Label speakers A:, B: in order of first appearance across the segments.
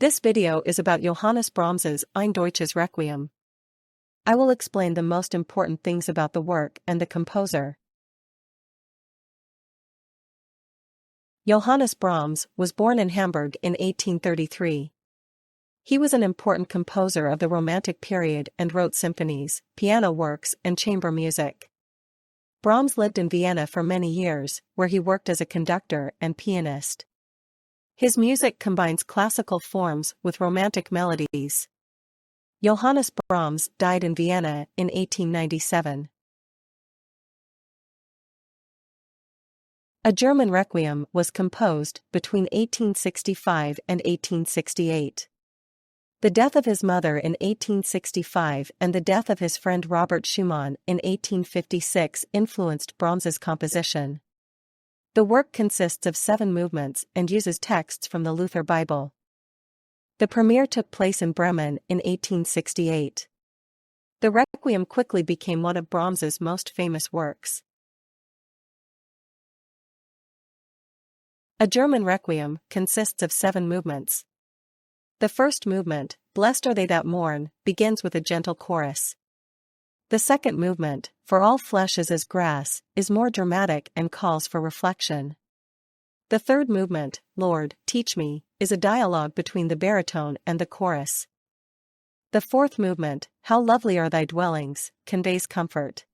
A: This video is about Johannes Brahms's Ein Deutsches Requiem. I will explain the most important things about the work and the composer. Johannes Brahms was born in Hamburg in 1833. He was an important composer of the Romantic period and wrote symphonies, piano works, and chamber music. Brahms lived in Vienna for many years, where he worked as a conductor and pianist. His music combines classical forms with romantic melodies. Johannes Brahms died in Vienna in 1897. A German requiem was composed between 1865 and 1868. The death of his mother in 1865 and the death of his friend Robert Schumann in 1856 influenced Brahms's composition. The work consists of 7 movements and uses texts from the Luther Bible. The premiere took place in Bremen in 1868. The Requiem quickly became one of Brahms's most famous works. A German requiem consists of 7 movements. The first movement, Blessed Are They That Mourn, begins with a gentle chorus. The second movement, For All Flesh is as Grass, is more dramatic and calls for reflection. The third movement, Lord, Teach Me, is a dialogue between the baritone and the chorus. The fourth movement, How Lovely Are Thy Dwellings, conveys comfort.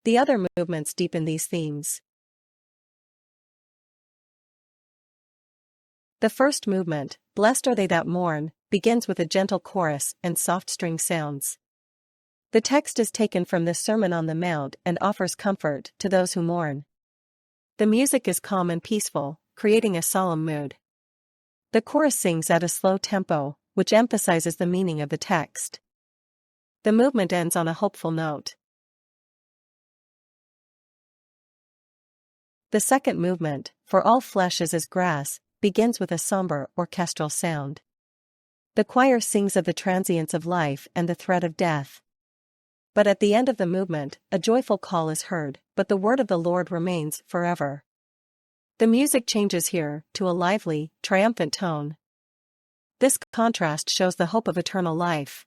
A: The other movements deepen these themes. The first movement, Blessed Are They That Mourn, begins with a gentle chorus and soft string sounds. The text is taken from the Sermon on the Mount and offers comfort to those who mourn. The music is calm and peaceful, creating a solemn mood. The chorus sings at a slow tempo, which emphasizes the meaning of the text. The movement ends on a hopeful note. The second movement, For All Flesh is as Grass, begins with a somber orchestral sound. The choir sings of the transience of life and the threat of death. But at the end of the movement, a joyful call is heard, but the word of the Lord remains forever. The music changes here to a lively, triumphant tone. This contrast shows the hope of eternal life.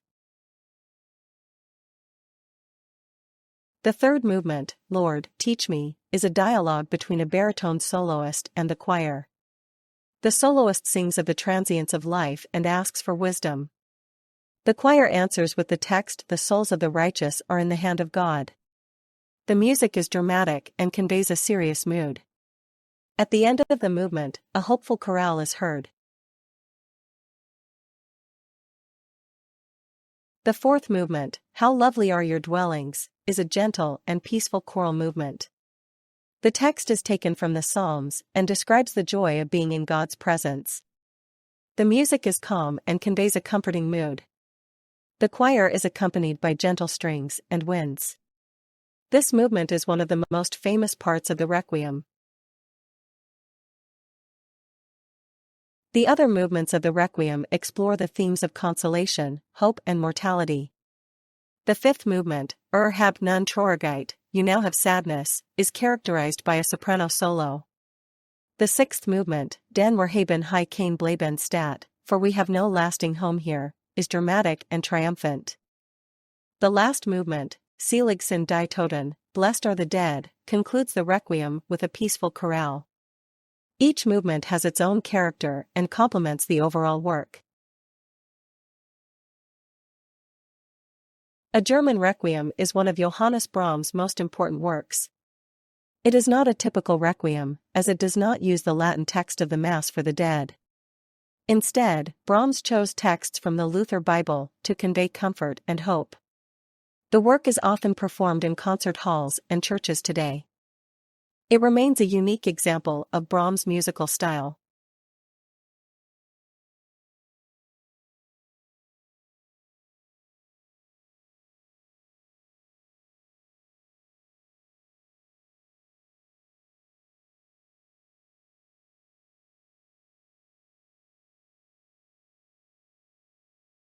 A: The third movement, Lord, Teach Me, is a dialogue between a baritone soloist and the choir. The soloist sings of the transience of life and asks for wisdom. The choir answers with the text, The souls of the righteous are in the hand of God. The music is dramatic and conveys a serious mood. At the end of the movement, a hopeful chorale is heard. The fourth movement, How Lovely Are Your Dwellings, is a gentle and peaceful choral movement. The text is taken from the Psalms and describes the joy of being in God's presence. The music is calm and conveys a comforting mood. The choir is accompanied by gentle strings and winds. This movement is one of the most famous parts of the Requiem. The other movements of the Requiem explore the themes of consolation, hope, and mortality. The fifth movement, Habt nun Traurigkeit, You Now Have Sadness, is characterized by a soprano solo. The sixth movement, Den wir haben hier kein Bleiben statt, For We Have No Lasting Home Here, is dramatic and triumphant. The last movement, Selig sind die Toten, Blessed Are the Dead, concludes the Requiem with a peaceful chorale. Each movement has its own character and complements the overall work. A German Requiem is one of Johannes Brahms' most important works. It is not a typical requiem, as it does not use the Latin text of the Mass for the dead. Instead, Brahms chose texts from the Luther Bible to convey comfort and hope. The work is often performed in concert halls and churches today. It remains a unique example of Brahms' musical style.